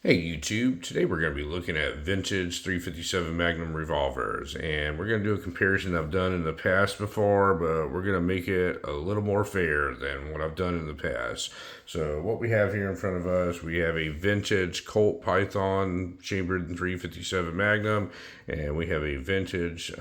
Hey YouTube, today we're going to be looking at vintage 357 Magnum revolvers, and we're going to do a comparison I've done in the past before, but we're going to make it a little more fair than what I've done in the past. So what we have here in front of us, we have a vintage Colt Python chambered in 357 Magnum, and we have a vintage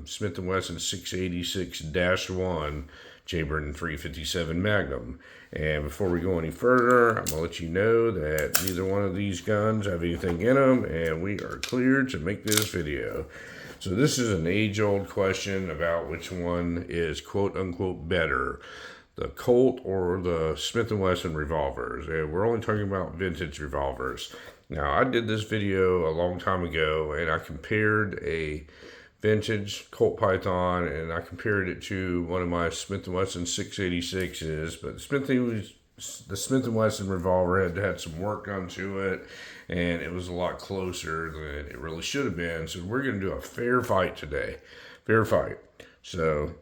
Smith and Wesson 686-1 chambered in 357 Magnum. And before we go any further, I'm going to let you know that neither one of these guns have anything in them, and we are cleared to make this video. So this is an age-old question about which one is quote-unquote better, the Colt or the Smith and Wesson revolvers. And we're only talking about vintage revolvers. Now, I did this video a long time ago, and I compared a vintage Colt Python, and I compared it to one of my Smith & Wesson 686s, but the Smith & Wesson revolver had some work done to it, and it was a lot closer than it really should have been. So we're going to do a fair fight today. Fair fight. So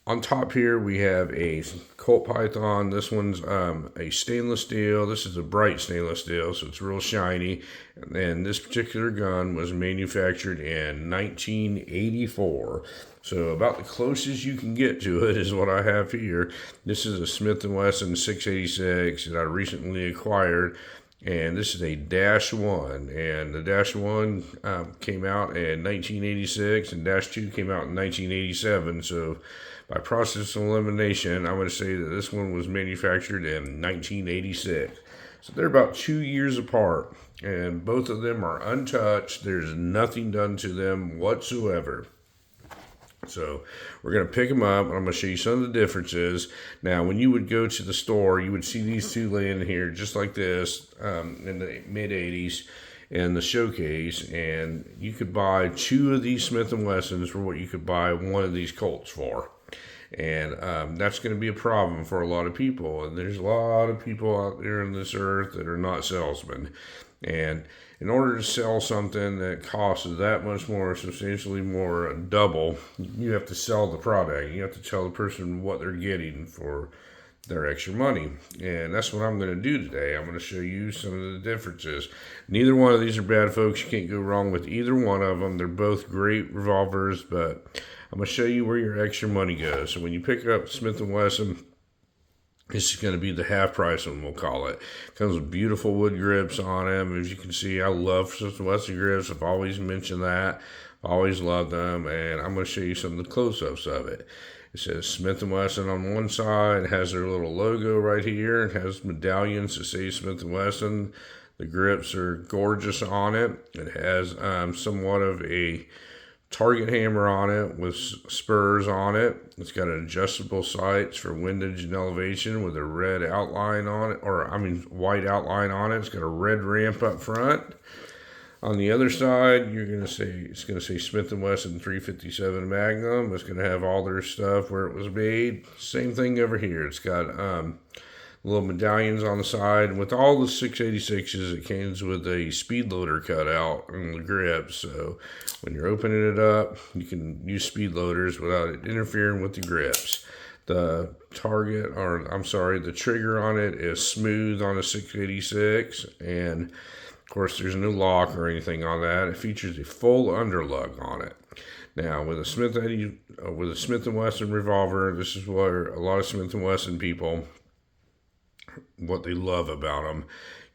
on top here, we have a Colt Python. This one's a stainless steel. This is a bright stainless steel, so it's real shiny. And this particular gun was manufactured in 1984. So about the closest you can get to it is what I have here. This is a Smith & Wesson 686 that I recently acquired. And this is a -1, and the -1 came out in 1986, and -2 came out in 1987. So by process of elimination, I'm going to say that this one was manufactured in 1986. So they're about 2 years apart, and both of them are untouched. There's nothing done to them whatsoever. So we're going to pick them up, and I'm going to show you some of the differences. Now, when you would go to the store, you would see these two laying here just like this in the mid-80s in the showcase, and you could buy 2 of these Smith & Wessons for what you could buy 1 of these Colts for. And that's going to be a problem for a lot of people. And there's a lot of people out there on this earth that are not salesmen. And in order to sell something that costs that much more, substantially more, double, you have to sell the product. You have to tell the person what they're getting for their extra money. And that's what I'm going to do today. I'm going to show you some of the differences. Neither one of these are bad, folks. You can't go wrong with either one of them. They're both great revolvers, but I'm going to show you where your extra money goes. So when you pick up Smith & Wesson, this is going to be the half price one, we'll call it. Comes with beautiful wood grips on them. As you can see, I love Smith & Wesson grips. I've always mentioned that. I've always loved them, and I'm going to show you some of the close-ups of it. It says Smith & Wesson on one side. It has their little logo right here. It has medallions that say Smith & Wesson. The grips are gorgeous on it. It has somewhat of a target hammer on it with spurs on it. It's got adjustable sights for windage and elevation with a red outline on it, white outline on it. It's got a red ramp up front. On the other side, it's going to say Smith & Wesson 357 Magnum. It's going to have all their stuff where it was made. Same thing over here. It's got little medallions on the side. With all the 686s, it comes with a speed loader cutout on the grip. So when you're opening it up, you can use speed loaders without it interfering with the grips. The the trigger on it is smooth on a 686, and of course there's no lock or anything on that. It features a full underlug on it. Now with a Smith & Wesson revolver, this is where a lot of Smith & Wesson people, what they love about them.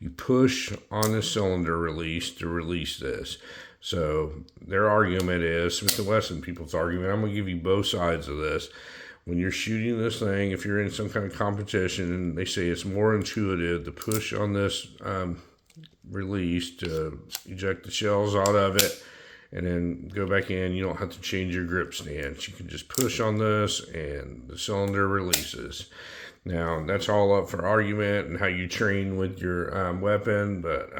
You push on the cylinder release to release this. So their argument is, Smith & Wesson people's argument, I'm going to give you both sides of this. When you're shooting this thing, if you're in some kind of competition, they say it's more intuitive to push on this release to eject the shells out of it and then go back in. You don't have to change your grip stance. You can just push on this and the cylinder releases. Now, that's all up for argument and how you train with your weapon, but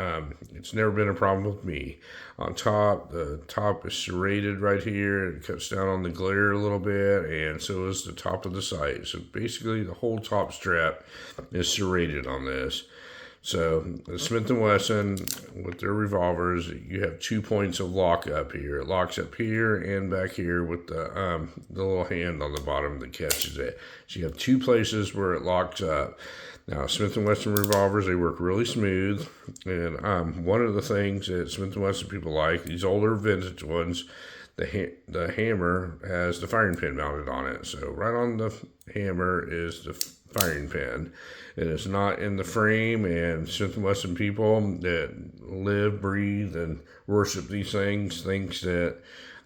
it's never been a problem with me. On top, the top is serrated right here. It cuts down on the glare a little bit, and so is the top of the sight. So basically, the whole top strap is serrated on this. So the Smith & Wesson, with their revolvers, you have 2 points of lockup here. It locks up here and back here with the little hand on the bottom that catches it. So you have 2 places where it locks up. Now, Smith and Wesson revolvers, they work really smooth. And one of the things that Smith and Wesson people like, these older vintage ones, the hammer has the firing pin mounted on it. So right on the hammer is the firing pin. It is not in the frame, and Smith and Wesson people that live, breathe, and worship these things thinks that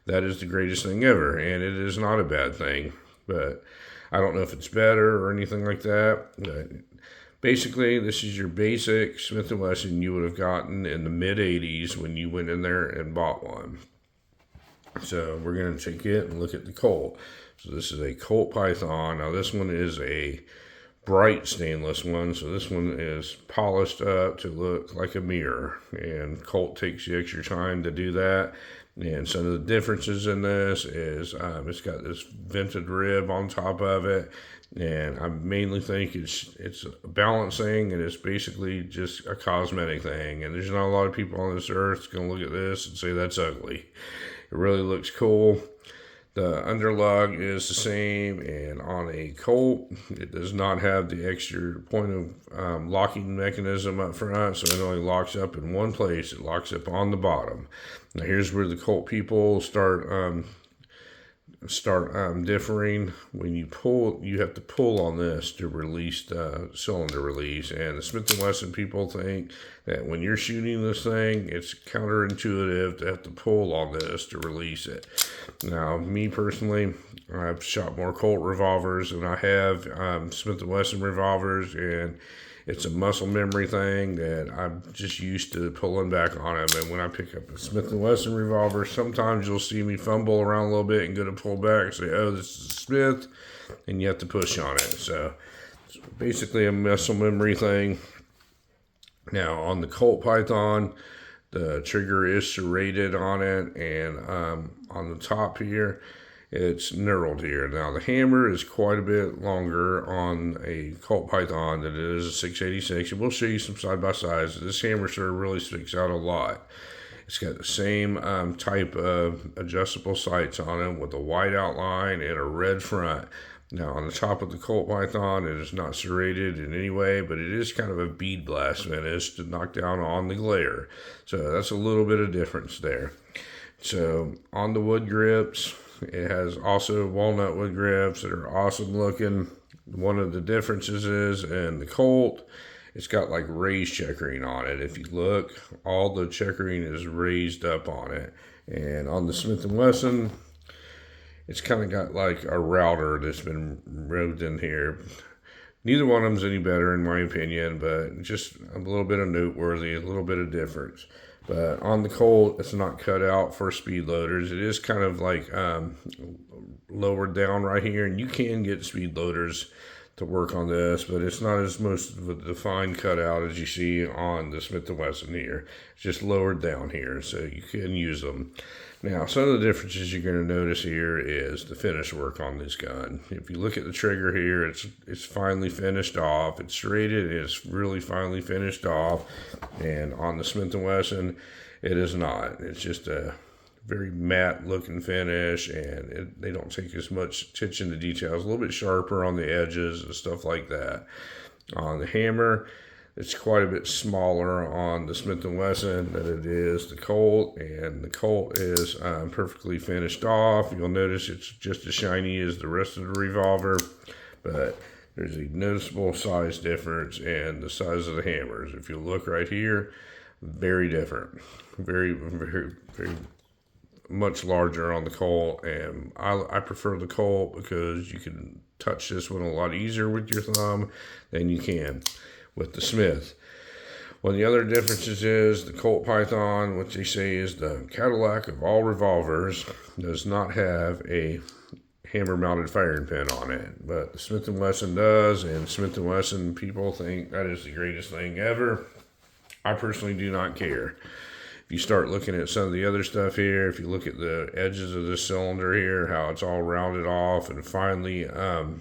that is the greatest thing ever, and it is not a bad thing. But I don't know if it's better or anything like that. But basically, this is your basic Smith & Wesson you would have gotten in the mid-'80s when you went in there and bought one. So we're going to take it and look at the Colt. So this is a Colt Python. Now this one is a bright stainless one. So this one is polished up to look like a mirror. And Colt takes the extra time to do that. And some of the differences in this is it's got this vented rib on top of it. And I mainly think it's a balancing, and it's basically just a cosmetic thing. And there's not a lot of people on this earth that's going to look at this and say that's ugly. It really looks cool. The underlug is the same, and on a Colt, it does not have the extra point of locking mechanism up front, so it only locks up in one place. It locks up on the bottom. Now here's where the Colt people start differing. When you pull, you have to pull on this to release the cylinder release, and the Smith & Wesson people think that when you're shooting this thing, it's counterintuitive to have to pull on this to release it. Now, me personally, I've shot more Colt revolvers than I have Smith & Wesson revolvers, and it's a muscle memory thing that I'm just used to pulling back on them. And when I pick up a Smith & Wesson revolver, sometimes you'll see me fumble around a little bit and go to pull back and say, oh, this is a Smith, and you have to push on it. So it's basically a muscle memory thing. Now, on the Colt Python, the trigger is serrated on it, and on the top here, it's knurled here. Now, the hammer is quite a bit longer on a Colt Python than it is a 686. And we'll show you some side-by-sides. This hammer sort of really sticks out a lot. It's got the same type of adjustable sights on it with a white outline and a red front. Now, on the top of the Colt Python, it is not serrated in any way, but it is kind of a bead blast finish to knock down on the glare. So that's a little bit of difference there. So on the wood grips, it has also walnut wood grips that are awesome looking. One of the differences is in the Colt, it's got like raised checkering on it. If you look, all the checkering is raised up on it. And on the Smith & Wesson, it's kind of got like a router that's been roved in here. Neither one of them's any better in my opinion, but just a little bit of noteworthy, a little bit of difference. But on the Colt, it's not cut out for speed loaders. It is kind of like lowered down right here, and you can get speed loaders to work on this, but it's not as most of a defined cutout as you see on the Smith & Wesson here. It's just lowered down here, so you can use them. Now, some of the differences you're going to notice here is the finish work on this gun. If you look at the trigger here, it's finely finished off. It's serrated, it's really finely finished off. And on the Smith & Wesson, it is not. It's just a very matte looking finish, and they don't take as much attention to details. A little bit sharper on the edges and stuff like that. On the hammer, it's quite a bit smaller on the Smith & Wesson than it is the Colt, and the Colt is perfectly finished off. You'll notice it's just as shiny as the rest of the revolver, but there's a noticeable size difference in the size of the hammers. If you look right here, very different. Very, very, very much larger on the Colt, and I prefer the Colt because you can touch this one a lot easier with your thumb than you can with the Smith. One of the other differences is the Colt Python, which they say is the Cadillac of all revolvers, does not have a hammer mounted firing pin on it, but the Smith & Wesson does, and Smith & Wesson people think that is the greatest thing ever. I personally do not care. If you start looking at some of the other stuff here, if you look at the edges of this cylinder here, how it's all rounded off and finely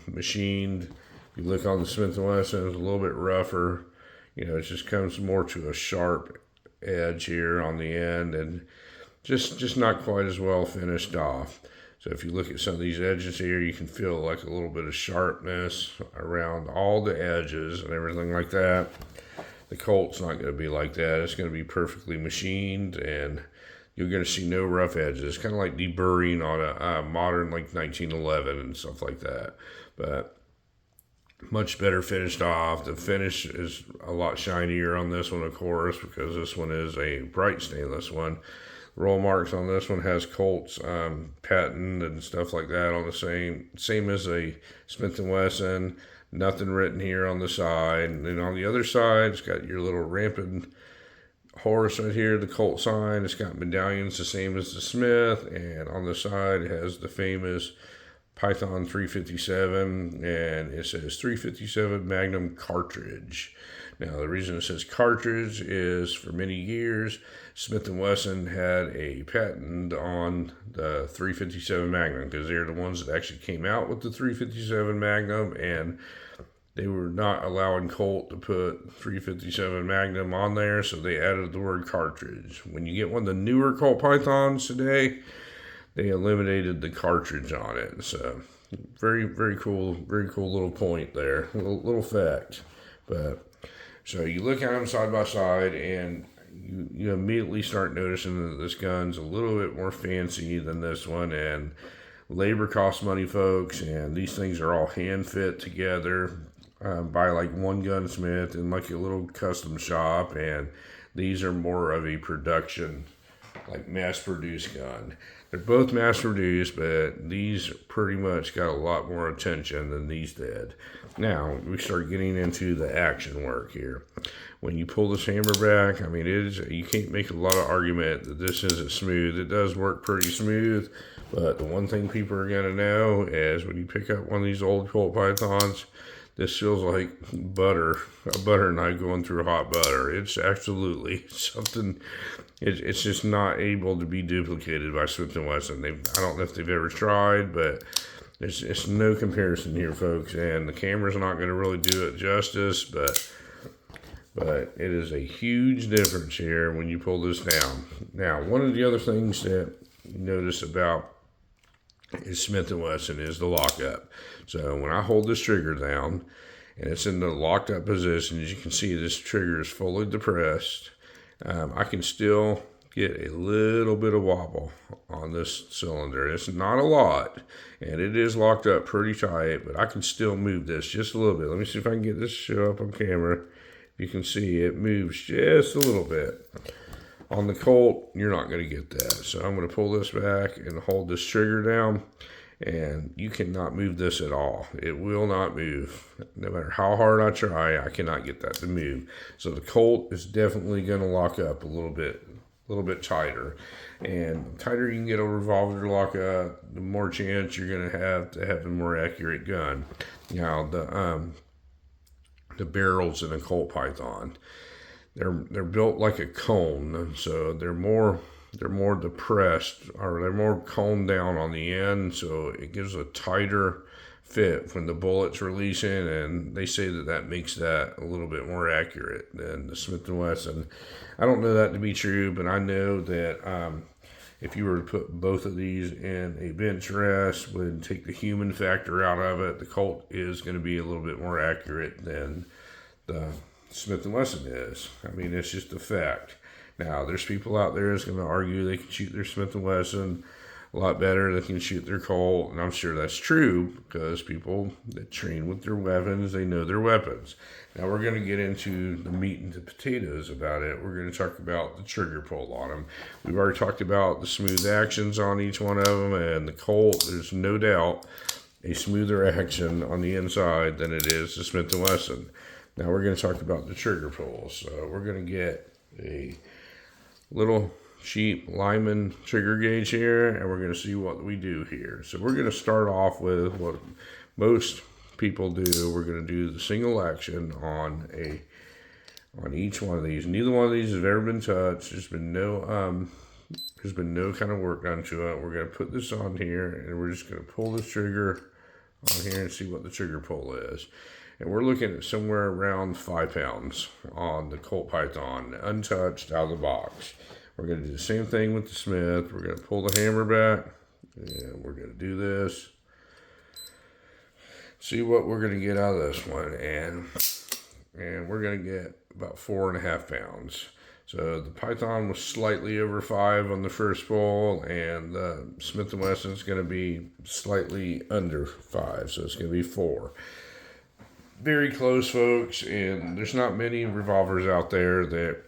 machined. If you look on the Smith & Wesson, it's a little bit rougher. You know, it just comes more to a sharp edge here on the end, and just not quite as well finished off. So if you look at some of these edges here, you can feel like a little bit of sharpness around all the edges and everything like that. The Colt's not going to be like that. It's going to be perfectly machined, and you're going to see no rough edges. It's kind of like deburring on a modern like 1911 and stuff like that. But much better finished off. The finish is a lot shinier on this one, of course, because this one is a bright stainless one. Roll marks on this one has Colt's patent and stuff like that on the same as a Smith and Wesson. Nothing written here on the side. And then on the other side, it's got your little rampant horse right here, the Colt sign. It's got medallions the same as the Smith. And on the side, it has the famous Python 357. And it says 357 Magnum cartridge. Now, the reason it says cartridge is for many years, Smith and Wesson had a patent on the 357 Magnum because they're the ones that actually came out with the 357 Magnum, and they were not allowing Colt to put 357 Magnum on there, so they added the word cartridge. When you get one of the newer Colt Pythons today, they eliminated the cartridge on it. So very cool little point there, little fact. But so you look at them side by side, and you immediately start noticing that this gun's a little bit more fancy than this one, and labor costs money, folks, and these things are all hand fit together by like one gunsmith in like a little custom shop, and these are more of a production, like mass produced gun. They're both mass produced, but these pretty much got a lot more attention than these did. Now we start getting into the action work here. When you pull this hammer back, I mean, you can't make a lot of argument that this isn't smooth. It does work pretty smooth, but the one thing people are gonna know is when you pick up one of these old Colt Pythons, this feels like butter, a butter knife going through hot butter. It's absolutely something. It's just not able to be duplicated by Smith and Wesson. I don't know if they've ever tried, but it's no comparison here, folks. And the camera's not going to really do it justice, but it is a huge difference here when you pull this down. Now, one of the other things that you notice about is Smith and Wesson is the lockup. So when I hold this trigger down and it's in the locked up position, as you can see, this trigger is fully depressed. I can still get a little bit of wobble on this cylinder. It's not a lot, and it is locked up pretty tight, but I can still move this just a little bit. Let me see if I can get this to show up on camera. You can see it moves just a little bit. On the Colt, you're not going to get that. So I'm going to pull this back and hold this trigger down, and you cannot move this at all. It will not move. No matter how hard I try, I cannot get that to move. So the Colt is definitely going to lock up a little bit tighter. And the tighter you can get a revolver to lock up, the more chance you're going to have a more accurate gun. Now, the barrels in a Colt Python, they're built like a cone, so they're more depressed, or they're more coned down on the end, so it gives a tighter fit when the bullet's releasing, and they say that makes that a little bit more accurate than the Smith & Wesson. I don't know that to be true, but I know that if you were to put both of these in a bench rest, would take the human factor out of it, the Colt is going to be a little bit more accurate than the Smith & Wesson is. I mean, it's just a fact. Now, there's people out there that's going to argue they can shoot their Smith & Wesson a lot better than they can shoot their Colt, and I'm sure that's true because people that train with their weapons, they know their weapons. Now, we're going to get into the meat and the potatoes about it. We're going to talk about the trigger pull on them. We've already talked about the smooth actions on each one of them, and the Colt, there's no doubt a smoother action on the inside than it is the Smith & Wesson. Now, we're going to talk about the trigger pulls. So we're going to get a little cheap Lyman trigger gauge here, and we're going to see what we do here. So we're going to start off with what most people do. We're going to do the single action on each one of these. Neither one of these has ever been touched. There's been no kind of work done to it. We're going to put this on here, and we're just going to pull this trigger on here and see what the trigger pull is. And we're looking at somewhere around 5 pounds on the Colt Python, untouched, out of the box. We're going to do the same thing with the Smith. We're going to pull the hammer back And we're going to do this. See what we're going to get out of this one. And we're going to get about 4.5 pounds. So the Python was slightly over 5 on the first pull, and the Smith and Wesson is going to be slightly under 5, so it's going to be 4. Very close, folks, and there's not many revolvers out there that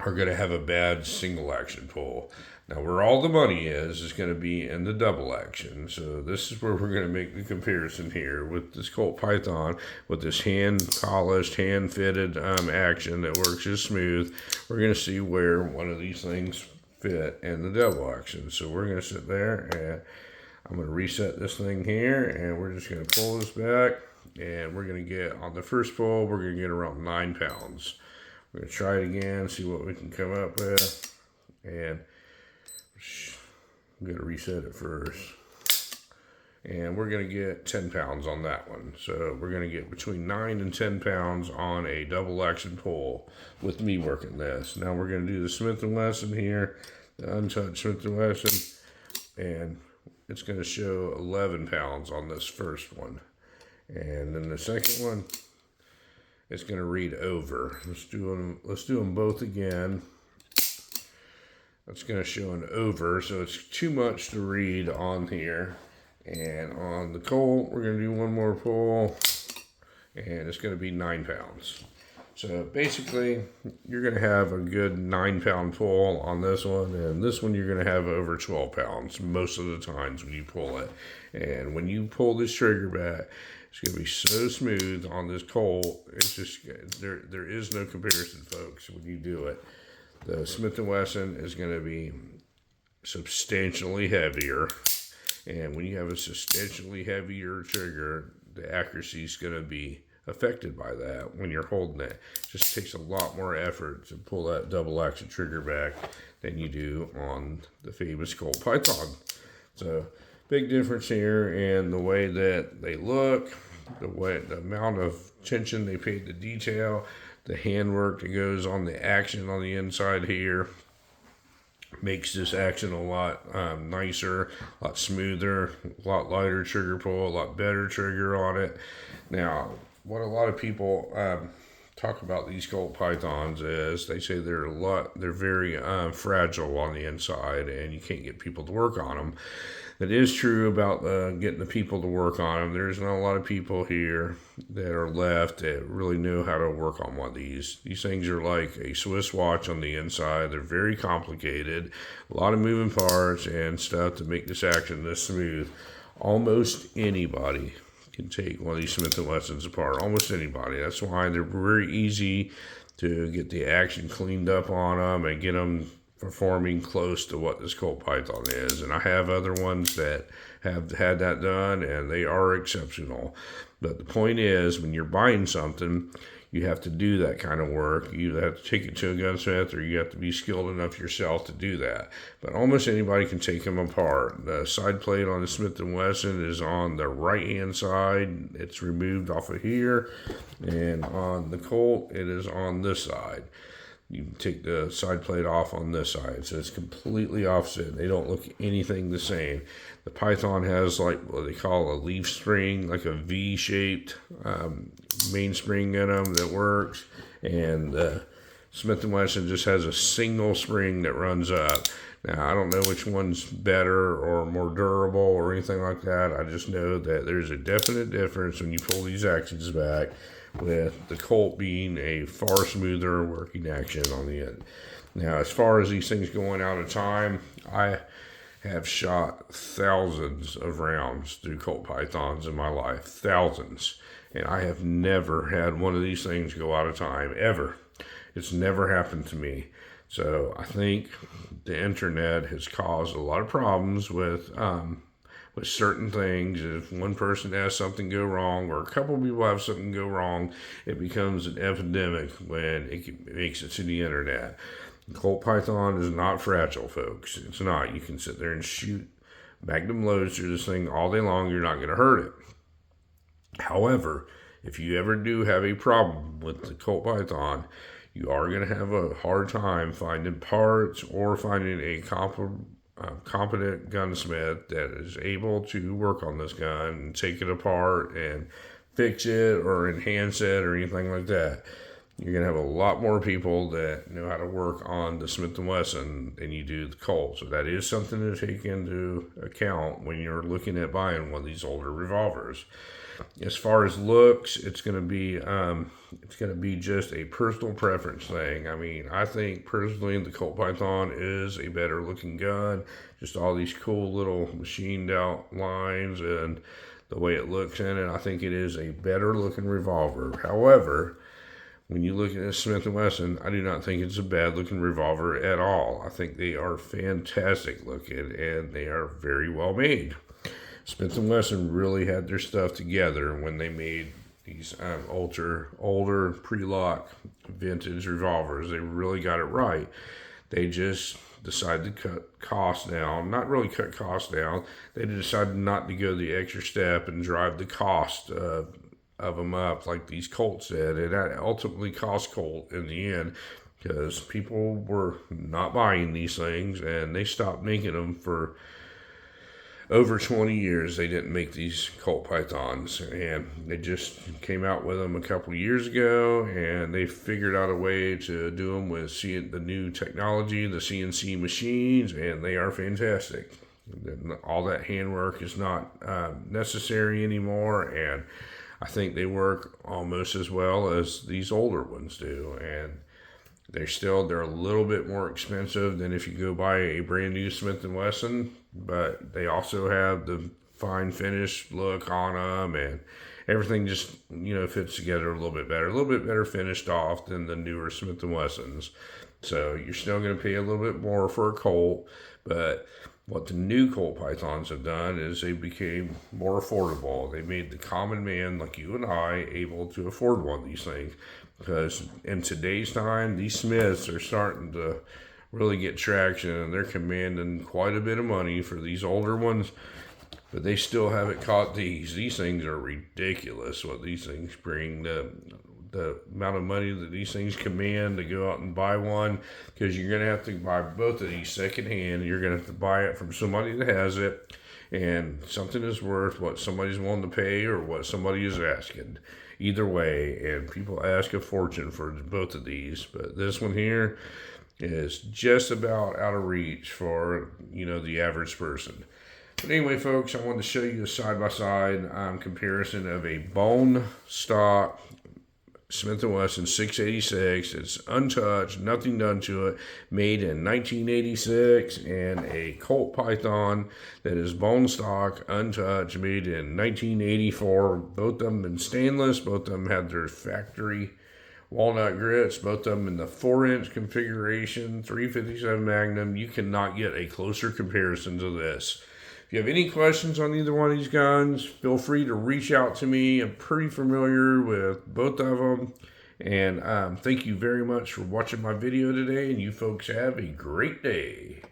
are going to have a bad single action pull. Now, where all the money is going to be in the double action. So this is where we're going to make the comparison here with this Colt Python, with this hand-polished, hand-fitted action that works as smooth. We're going to see where one of these things fit in the double action. So we're going to sit there, and I'm going to reset this thing here, and we're just going to pull this back, and we're going to get, on the first pull, we're going to get around 9 pounds. We're going to try it again, see what we can come up with, and I'm going to reset it first. And we're going to get 10 pounds on that one. So we're going to get between 9 and 10 pounds on a double action pull with me working this. Now we're going to do the Smith and Wesson here, the untouched Smith and Wesson, and it's going to show 11 pounds on this first one. And then the second one, it's going to read over. Let's do them both again. That's going to show an over, so it's too much to read on here. And on the Colt, we're going to do one more pull, and it's going to be 9 pounds. So basically, you're going to have a good 9-pound pull on this one, and this one you're going to have over 12 pounds most of the times when you pull it. And when you pull this trigger back, it's going to be so smooth on this Colt. It's just, there is no comparison, folks, when you do it. The Smith & Wesson is going to be substantially heavier. And when you have a substantially heavier trigger, the accuracy is going to be affected by that when you're holding it. It just takes a lot more effort to pull that double action trigger back than you do on the famous Colt Python. So, big difference here in the way that they look, the amount of attention they paid to detail, the handwork that goes on the action on the inside here makes this action a lot nicer, a lot smoother, a lot lighter trigger pull, a lot better trigger on it. Now, what a lot of people talk about these Colt Pythons is they say they're very fragile on the inside, and you can't get people to work on them. That is true about getting the people to work on them. There's not a lot of people here that are left that really know how to work on one of these. These things are like a Swiss watch on the inside. They're very complicated, a lot of moving parts and stuff to make this action this smooth. Almost anybody can take one of these Smith & Wessons apart. Almost anybody. That's why they're very easy to get the action cleaned up on them and get them performing close to what this Colt Python is. And I have other ones that have had that done, and they are exceptional. But the point is, when you're buying something, you have to do that kind of work. You have to take it to a gunsmith, or you have to be skilled enough yourself to do that. But almost anybody can take them apart. The side plate on the Smith & Wesson is on the right-hand side. It's removed off of here. And on the Colt, it is on this side. You can take the side plate off on this side, so it's completely opposite. They don't look anything the same. The Python has like what they call a leaf spring, like a V-shaped mainspring in them that works, and Smith & Wesson just has a single spring that runs up. Now, I don't know which one's better or more durable or anything like that. I just know that there's a definite difference when you pull these actions back, with the Colt being a far smoother working action on the end. Now, as far as these things going out of time, I have shot thousands of rounds through Colt Pythons in my life. Thousands. And I have never had one of these things go out of time, ever. It's never happened to me. So I think the internet has caused a lot of problems with certain things. If one person has something go wrong, or a couple of people have something go wrong, it becomes an epidemic when it makes it to the internet. Colt Python is not fragile, folks. It's not. You can sit there and shoot magnum loads through this thing all day long. You're not going to hurt it. However, if you ever do have a problem with the Colt Python, you are going to have a hard time finding parts or finding a competent gunsmith that is able to work on this gun and take it apart and fix it or enhance it or anything like that, you're going to have a lot more people that know how to work on the Smith and Wesson than you do the Colt. So that is something to take into account when you're looking at buying one of these older revolvers. As far as looks, it's going to be just a personal preference thing. I mean, I think personally the Colt Python is a better looking gun. Just all these cool little machined out lines and the way it looks in it, I think it is a better looking revolver. However, when you look at a Smith and Wesson, I do not think it's a bad looking revolver at all. I think they are fantastic looking and they are very well made. Smith and Wesson really had their stuff together when they made these older pre-lock vintage revolvers. They really got it right. They just decided to cut costs down. Not really cut costs down. They decided not to go the extra step and drive the cost of them up like these Colts did. And that ultimately cost Colt in the end because people were not buying these things and they stopped making them for over 20 years. They didn't make these Colt Pythons, and they just came out with them a couple years ago, and they figured out a way to do them with the new technology, the CNC machines, and they are fantastic. All that handwork is not necessary anymore, and I think they work almost as well as these older ones do, and they're a little bit more expensive than if you go buy a brand new Smith and Wesson, but they also have the fine finish look on them, and everything just fits together a little bit better finished off than the newer Smith and Wessons. So you're still going to pay a little bit more for a Colt, but what the new Colt Pythons have done is they became more affordable. They made the common man like you and I able to afford one of these things. Because in today's time, these Smiths are starting to really get traction and they're commanding quite a bit of money for these older ones. But they still haven't caught these. These things are ridiculous what these things bring. The amount of money that these things command to go out and buy one, because you're going to have to buy both of these secondhand. You're going to have to buy it from somebody that has it, and something is worth what somebody's willing to pay or what somebody is asking. Either way, and people ask a fortune for both of these, but this one here is just about out of reach for the average person. But anyway, folks, I wanted to show you a side-by-side comparison of a bone stock Smith & Wesson 686. It's untouched, nothing done to it, made in 1986, and a Colt Python that is bone stock, untouched, made in 1984. Both of them in stainless, both of them had their factory walnut grits, both of them in the 4-inch configuration, 357 Magnum. You cannot get a closer comparison to this. If you have any questions on either one of these guns, feel free to reach out to me. I'm pretty familiar with both of them. And thank you very much for watching my video today. And you folks have a great day.